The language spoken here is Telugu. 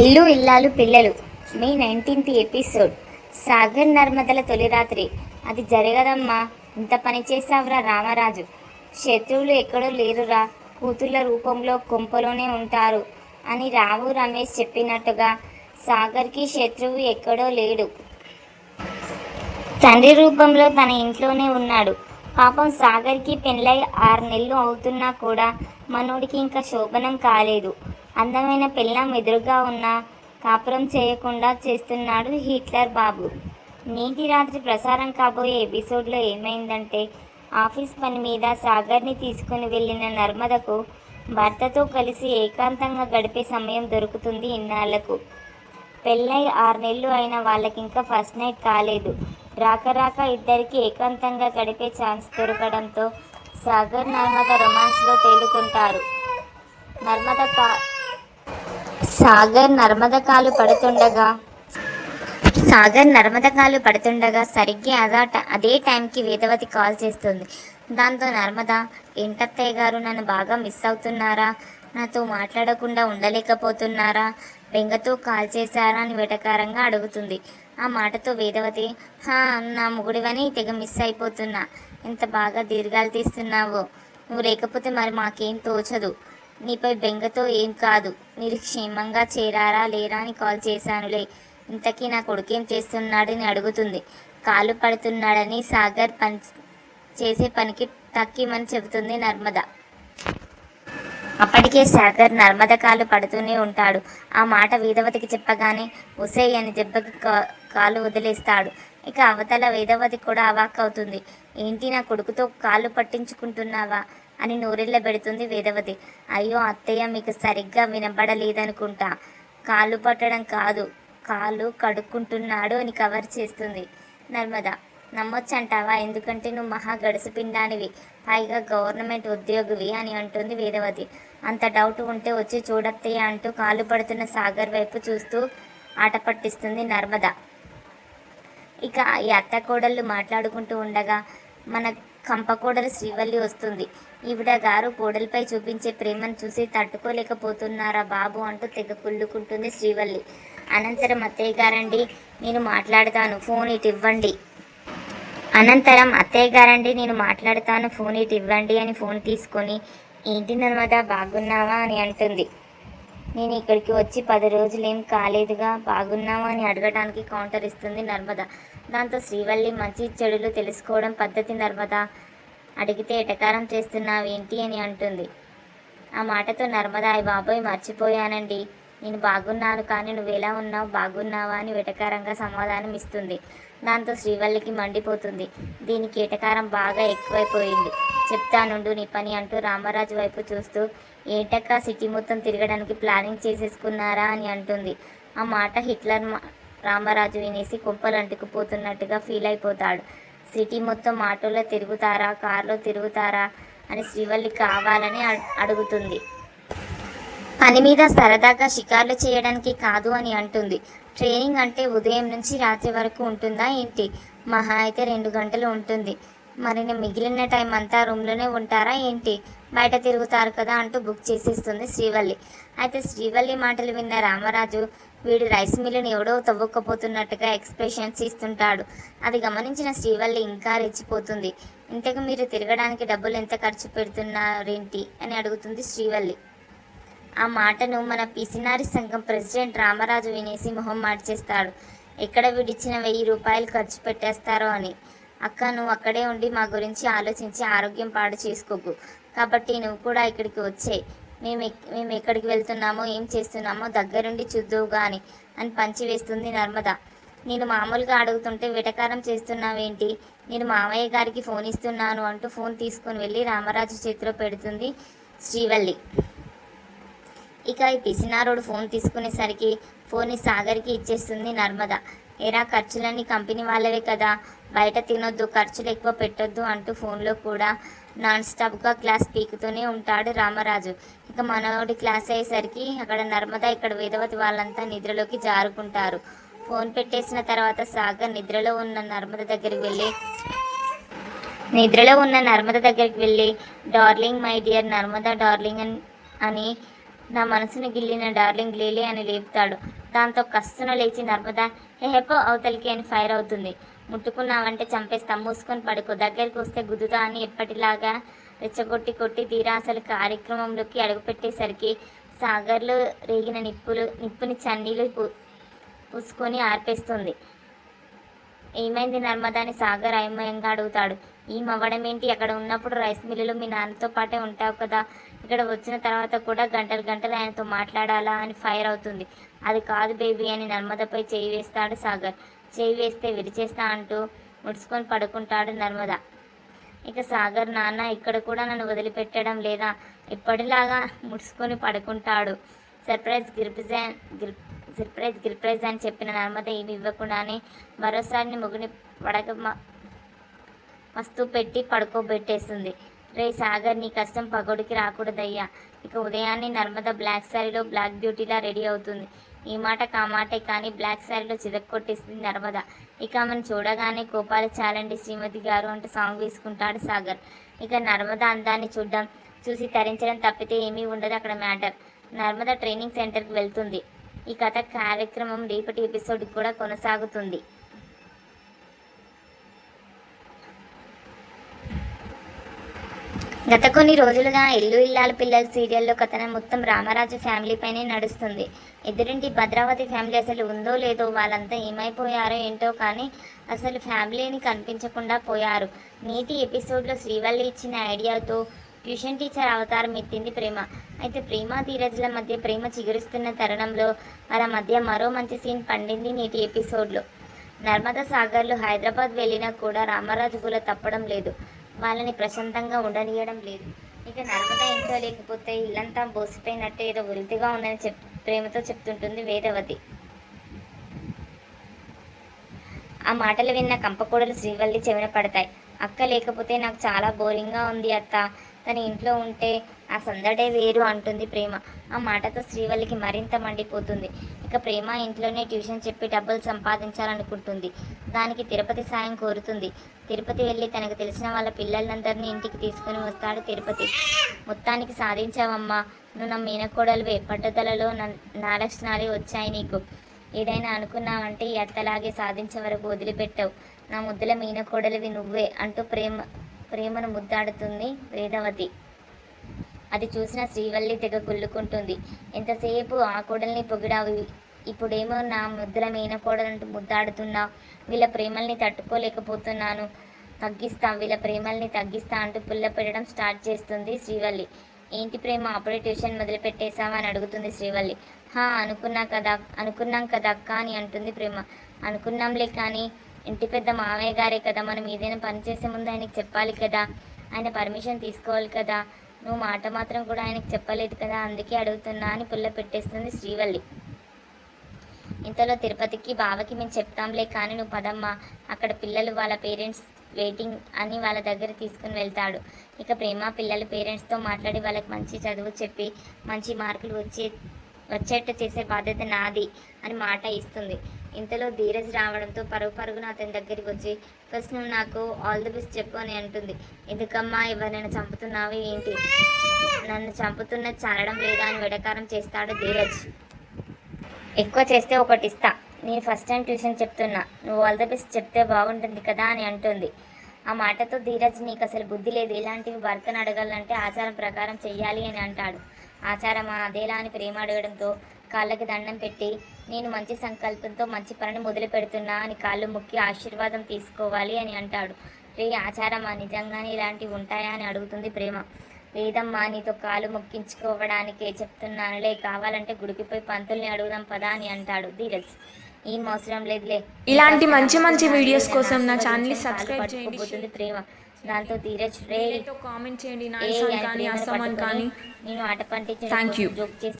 ఇల్లు ఇల్లాలు పిల్లలు మే 19th ఎపిసోడ్. సాగర్ నర్మదల తొలి రాత్రి. అది జరగదమ్మా, ఇంత పని చేసావురా రామరాజు. శత్రువులు ఎక్కడో లేరురా, కూతుళ్ళ రూపంలో కొంపలోనే ఉంటారు అని రావు రమేష్ చెప్పినట్టుగా సాగర్కి శత్రువు ఎక్కడో లేడు. తండ్రి రూపంలో తన ఇంట్లోనే ఉన్నాడు. పాపం సాగర్కి పెళ్ళై 6 నెలలు అవుతున్నా కూడా మనోడికి ఇంకా శోభనం కాలేదు. అందమైన పెళ్ళాం ఎదురుగా ఉన్న కాపురం చేయకుండా చేస్తున్నాడు హిట్లర్ బాబు. నేటి రాత్రి ప్రసారం కాబోయే ఎపిసోడ్లో ఏమైందంటే, ఆఫీస్ పని మీద సాగర్ని తీసుకుని వెళ్ళిన నర్మదకు భర్తతో కలిసి ఏకాంతంగా గడిపే సమయం దొరుకుతుంది ఇన్నాళ్లకు. పెళ్ళై 6 నెలలు అయిన వాళ్ళకింకా ఫస్ట్ నైట్ కాలేదు. రాక ఇద్దరికి ఏకాంతంగా గడిపే ఛాన్స్ దొరకడంతో సాగర్ నర్మద రొమాన్స్లో తేలుతుంటారు. సాగర్ నర్మద కాలు పడుతుండగా సరిగ్గా అదే టైంకి వేదవతి కాల్ చేస్తుంది. దాంతో నర్మద, ఏంటత్తయ్య గారు, నన్ను బాగా మిస్ అవుతున్నారా? నాతో మాట్లాడకుండా ఉండలేకపోతున్నారా? బెంగతో కాల్ చేశారా అని వెటకారంగా అడుగుతుంది. ఆ మాటతో వేదవతి, నా మొగుడివని తెగ మిస్ అయిపోతున్నా. ఎంత బాగా దీర్ఘాలు తీస్తున్నావో. నువ్వు లేకపోతే మరి మాకేం తోచదు. నీపై బెంగతో ఏం కాదు. మీరు క్షేమంగా చేరారా లేరా అని కాల్ చేశానులే. ఇంతకీ నా కొడుకేం చేస్తున్నాడని అడుగుతుంది. కాలు పడుతున్నాడని సాగర్ చేసే పనికి తక్కిమని చెబుతుంది నర్మద. అప్పటికే సాగర్ నర్మద కాలు పడుతూనే ఉంటాడు. ఆ మాట వేదవతికి చెప్పగానే ఉసై అని దెబ్బకి కాలు వదిలేస్తాడు. ఇక అవతల వేదవతి కూడా అవాక్కవుతుంది. ఏంటి, నా కొడుకుతో కాళ్ళు పట్టించుకుంటున్నావా అని నోరెళ్ళ పెడుతుంది వేదవతి. అయ్యో అత్తయ్య, మీకు సరిగ్గా వినబడలేదనుకుంటా. కాళ్ళు పట్టడం కాదు, కాళ్ళు కడుక్కుంటున్నాడు అని కవర్ చేస్తుంది నర్మద. నమ్మొచ్చంటావా? ఎందుకంటే నువ్వు మహా గడుసు పిండానివి, పైగా గవర్నమెంట్ ఉద్యోగివి అని అంటుంది వేదవతి. అంత డౌట్ ఉంటే వచ్చి చూడత్తయ్య అంటూ కాళ్ళు పడుతున్న సాగర్ వైపు చూస్తూ ఆట పట్టిస్తుంది నర్మద. ఇక ఈ అత్త కోడళ్ళు మాట్లాడుకుంటూ ఉండగా మన కంపకోడలు శ్రీవల్లి వస్తుంది. ఈవిడ గారు కోడలిపై చూపించే ప్రేమను చూసి తట్టుకోలేకపోతున్నారా బాబు అంటూ తెగ కుళ్ళుకుంటుంది శ్రీవల్లి. అనంతరం అత్తయ్య గారండి, నేను మాట్లాడతాను, ఫోన్ ఇటు ఇవ్వండి అని ఫోన్ తీసుకొని, ఏంటి నర్మదా, బాగున్నావా అని అంటుంది. నేను ఇక్కడికి వచ్చి 10 రోజులేం కాలేదుగా, బాగున్నావా అని అడగడానికి కౌంటర్ ఇస్తుంది నర్మద. దాంతో శ్రీవల్లి, మంచి చెడులు తెలుసుకోవడం పద్ధతి నర్మద, అడిగితే ఎటకారం చేస్తున్నావేంటి అని అంటుంది. ఆ మాటతో నర్మద, అయ్య బాబోయ్, మర్చిపోయానండి, నేను బాగున్నాను, కానీ నువ్వెలా ఉన్నావు, బాగున్నావా అని వెటకారంగా సమాధానం ఇస్తుంది. దాంతో శ్రీవల్లికి మండిపోతుంది. దీనికి ఎటకారం బాగా ఎక్కువైపోయింది. చెప్తానుండు నీ పని అంటూ రామరాజు వైపు చూస్తూ, ఏంటక్క సిటీ మొత్తం తిరగడానికి ప్లానింగ్ చేసేసుకున్నారా అని అంటుంది. ఆ మాట హిట్లర్ రామరాజు వినేసి కొంపలు అంటుకుపోతున్నట్టుగా ఫీల్ అయిపోతాడు. సిటీ మొత్తం ఆటోలో తిరుగుతారా, కారులో తిరుగుతారా అని శ్రీవల్లి కావాలని అడుగుతుంది. పని మీద సరదాగా షికార్లు చేయడానికి కాదు అని అంటుంది. ట్రైనింగ్ అంటే ఉదయం నుంచి రాత్రి వరకు ఉంటుందా ఏంటి? మహా అయితే 2 గంటలు ఉంటుంది. మరి మిగిలిన టైం అంతా రూమ్లోనే ఉంటారా ఏంటి? బయట తిరుగుతారు కదా అంటూ బుక్ చేసేస్తుంది శ్రీవల్లి. అయితే శ్రీవల్లి మాటలు విన్న రామరాజు, వీడు రైస్ మిల్లుని ఎవడో తవ్వుకపోతున్నట్టుగా ఎక్స్ప్రెషన్స్ ఇస్తుంటాడు. అది గమనించిన శ్రీవల్లి ఇంకా రెచ్చిపోతుంది. ఇంతకు మీరు తిరగడానికి డబ్బులు ఎంత ఖర్చు పెడుతున్నారేంటి అని అడుగుతుంది శ్రీవల్లి. ఆ మాటను మన పిసినారి సంఘం ప్రెసిడెంట్ రామరాజు వినేసి మొహం మార్చేస్తాడు. ఎక్కడ వీడిచ్చిన 1000 రూపాయలు ఖర్చు పెట్టేస్తారో అని. అక్క, నువ్వు అక్కడే ఉండి మా గురించి ఆలోచించి ఆరోగ్యం పాడు చేసుకోకు. కాబట్టి నువ్వు కూడా ఇక్కడికి వచ్చే. మేము ఎక్కడికి వెళ్తున్నామో ఏం చేస్తున్నామో దగ్గరుండి చూద్దువుగా అని పంచి వేస్తుంది నర్మద. నేను మామూలుగా అడుగుతుంటే వెటకారం చేస్తున్నావేంటి? నేను మామయ్య గారికి ఫోన్ ఇస్తున్నాను అంటూ ఫోన్ తీసుకుని వెళ్ళి రామరాజు చేతిలో పెడుతుంది శ్రీవల్లి. ఇక ఈ పిసినారోడు ఫోన్ తీసుకునేసరికి ఫోన్ని సాగర్కి ఇచ్చేస్తుంది నర్మద. ఎరా, ఖర్చులన్నీ కంపెనీ వాళ్ళవే కదా, బయట తినొద్దు, ఖర్చులు ఎక్కువ పెట్టొద్దు అంటూ ఫోన్లో కూడా నాన్ స్టాప్గా క్లాస్ పీకుతూనే ఉంటాడు రామరాజు. ఇక మనోడి క్లాస్ అయ్యేసరికి అక్కడ నర్మద, ఇక్కడ వేదవతి వాళ్ళంతా నిద్రలోకి జారుకుంటారు. ఫోన్ పెట్టేసిన తర్వాత సాగర్ నిద్రలో ఉన్న నర్మద దగ్గరికి వెళ్ళి darling, my dear Narmada darling అని నా మనసును గిల్లిన డార్లింగ్ లేలే అని లేపుతాడు. దాంతో కస్సున లేచి నర్మద హెహెపో అవతలికి అని ఫైర్ అవుతుంది. ముట్టుకున్నావంటే చంపేస్తా, మూసుకొని పడుకో, దగ్గరికి వస్తే గుద్దుతా అని ఎప్పటిలాగా రెచ్చగొట్టి కొట్టి తీరా అసలు కార్యక్రమంలోకి అడుగుపెట్టేసరికి సాగర్లో రేగిన నిప్పుని చన్నీళ్ళు పూసుకొని ఆర్పేస్తుంది. ఏమైంది నర్మదా అని సాగర్ అయోమయంగా అడుగుతాడు. ఏమవ్వడమేంటి, అక్కడ ఉన్నప్పుడు రైస్ మిల్లులో మీ నాన్నతో పాటే ఉంటావు కదా, ఇక్కడ వచ్చిన తర్వాత కూడా గంటలు గంటలు ఆయనతో మాట్లాడాలా అని ఫైర్ అవుతుంది. అది కాదు బేబీ అని నర్మదపై చేయి వేస్తాడు సాగర్. చేయి వేస్తే విరిచేస్తా అంటూ ముడుచుకొని పడుకుంటాడు నర్మద. ఇక సాగర్ నాన్న ఇక్కడ కూడా నన్ను వదిలిపెట్టడం లేదా, ఎప్పటిలాగా ముడుచుకొని పడుకుంటాడు. సర్ప్రైజ్ గిర్ప్రైజ్ అని చెప్పిన నర్మద ఏమి ఇవ్వకుండానే మరోసారి ముగ్గుని పడక మస్తు పెట్టి పడుకోబెట్టేస్తుంది. రే సాగర్, నీ కష్టం పగోడికి రాకూడదయ్యా. ఇక ఉదయాన్నే నర్మద బ్లాక్ శారీలో బ్లాక్ బ్యూటీలా రెడీ అవుతుంది. ఈ మాట కామాటే కానీ బ్లాక్ శారీలో చితక్కొట్టేస్తుంది నర్మద. ఇక ఆమెను చూడగానే కోపాలు చాలండి శ్రీమతి గారు అంటూ సాంగ్ వేసుకుంటాడు సాగర్. ఇక నర్మద అందాన్ని చూసి తరించడం తప్పితే ఏమీ ఉండదు అక్కడ మ్యాటర్. నర్మద ట్రైనింగ్ సెంటర్కి వెళ్తుంది. ఈ కథ కార్యక్రమం రేపటి ఎపిసోడ్ కూడా కొనసాగుతుంది. గత కొన్ని రోజులుగా ఇల్లు ఇల్లాల పిల్లల సీరియల్లో కథనం మొత్తం రామరాజు ఫ్యామిలీ పైనే నడుస్తుంది. ఎదురింటి భద్రావతి ఫ్యామిలీ అసలు ఉందో లేదో, వాళ్ళంతా ఏమైపోయారో ఏంటో కానీ అసలు ఫ్యామిలీని కనిపించకుండా పోయారు. నేటి ఎపిసోడ్లో శ్రీవల్లి ఇచ్చిన ఐడియాతో ట్యూషన్ టీచర్ అవతారం ఎత్తింది ప్రేమ. అయితే ప్రేమ ధీరజ్ల మధ్య ప్రేమ చిగురుస్తున్న తరుణంలో వాళ్ళ మధ్య మరో మంచి సీన్ పండింది నేటి ఎపిసోడ్లో. నర్మదా సాగర్లు హైదరాబాద్ వెళ్ళినా కూడా రామరాజు గుల తప్పడం లేదు, వాళ్ళని ప్రశాంతంగా ఉండనీయడం లేదు. ఇక నర్మదా ఇంట్లో లేకపోతే ఇల్లంతా బోసిపోయినట్టు ఏదో వెలితిగా ఉందని ప్రేమతో చెప్తుంటుంది వేదవతి. ఆ మాటలు విన్న కంపకూడలు శ్రీవల్లి చెవిన పడతాయి. అక్క లేకపోతే నాకు చాలా బోరింగ్గా ఉంది అత్త, తన ఇంట్లో ఉంటే ఆ సందడే వేరు అంటుంది ప్రేమ. ఆ మాటతో శ్రీవల్లికి మరింత మండిపోతుంది. ఇక ప్రేమ ఇంట్లోనే ట్యూషన్ చెప్పి డబ్బులు సంపాదించాలనుకుంటుంది. దానికి తిరుపతి సాయం కోరుతుంది. తిరుపతి వెళ్ళి తనకు తెలిసిన వాళ్ళ పిల్లలందరినీ ఇంటికి తీసుకుని వస్తాడు తిరుపతి. మొత్తానికి సాధించావమ్మా, నువ్వు నా మీనకోడలువే, పట్టుదలలో నా లక్షణాలే వచ్చాయి నీకు. ఏదైనా అనుకున్నావంటే ఈ అత్తలాగే సాధించే వరకు వదిలిపెట్టావు. నా ముద్దుల మీనకోడలివి నువ్వే అంటూ ప్రేమను ముద్దాడుతుంది వేదవతి. అది చూసిన శ్రీవల్లి తెగ కుళ్ళుకుంటుంది. ఎంతసేపు ఆ కోడల్ని పొగిడావు, ఇప్పుడేమో నా ముద్దుల మీనకోడలంటూ ముద్దాడుతున్నావు. వీళ్ళ ప్రేమల్ని తట్టుకోలేకపోతున్నాను, వీళ్ళ ప్రేమల్ని తగ్గిస్తా అంటూ పుల్ల పెట్టడం స్టార్ట్ చేస్తుంది శ్రీవల్లి. ఏంటి ప్రేమ, అప్పుడే ట్యూషన్ మొదలు పెట్టేశావా అని అడుగుతుంది శ్రీవల్లి. అనుకున్నాం కదా అక్క అని అంటుంది ప్రేమ. అనుకున్నాంలే కానీ ఇంటి పెద్ద మావయ్య గారే కదా, మనం ఏదైనా పని చేసే ముందు ఆయనకి చెప్పాలి కదా, ఆయన పర్మిషన్ తీసుకోవాలి కదా, నువ్వు మాట మాత్రం కూడా ఆయనకు చెప్పలేదు కదా, అందుకే అడుగుతున్నా అని పుల్ల పెట్టేస్తుంది శ్రీవల్లి. ఇంతలో తిరుపతికి బావకి మేము చెప్తాంలే కానీ నువ్వు పదమ్మా, అక్కడ పిల్లలు వాళ్ళ పేరెంట్స్ వెయిటింగ్ అని వాళ్ళ దగ్గర తీసుకుని వెళ్తాడు. ఇక ప్రేమ పిల్లల పేరెంట్స్తో మాట్లాడి వాళ్ళకి మంచి చదువు చెప్పి మంచి మార్కులు వచ్చేట్టు చేసే బాధ్యత నాది అని మాట ఇస్తుంది. ఇంతలో ధీరజ్ రావడంతో పరుగున అతని దగ్గరికి వచ్చి ఫస్ట్ నువ్వు నాకు ఆల్ ది బెస్ట్ చెప్పు అని అంటుంది. ఎందుకమ్మా, ఎవరినైనా చంపుతున్నావు ఏంటి, నన్ను చంపుతున్నది చాలడం లేదా అని వెడకారం చేస్తాడు ధీరజ్. ఎక్కువ చేస్తే ఒకటి ఇస్తా, నేను ఫస్ట్ టైం ట్యూషన్ చెప్తున్నా, నువ్వు ఆల్ ది బెస్ట్ చెప్తే బాగుంటుంది కదా అని అంటుంది. ఆ మాటతో ధీరజ్ నీకు అసలు బుద్ధి లేదు, ఇలాంటివి భర్తను అడగాలంటే ఆచారం ప్రకారం చెయ్యాలి అని అంటాడు. ఆచారమా అదేలా అని ప్రేమ అడగడంతో కాళ్ళకి దండం పెట్టి నేను మంచి సంకల్పంతో మంచి పనిని మొదలు పెడుతున్నా అని కాళ్ళు మొక్కి ఆశీర్వాదం తీసుకోవాలి అని అంటాడు. రే ఆచారమా నిజంగానే ఇలాంటివి ఉంటాయా అని అడుగుతుంది ప్రేమ. లేదమ్మా, నీతో కాలు మొక్కించుకోవడానికే చెప్తున్నానులే, కావాలంటే గుడికిపోయి పంతుల్ని అడుగుదాం పదా అని అంటాడు ధీరజ్. ఏం అవసరం లేదులే, ఇలాంటి మంచి వీడియోస్ కోసం నా ఛానల్ సబ్స్క్రైబ్ చేయండి ప్రేమ. దాంతో ధీరజ్ రే కామెంట్ చేయండి, నేను ఆట పండించి జోక్ చేసి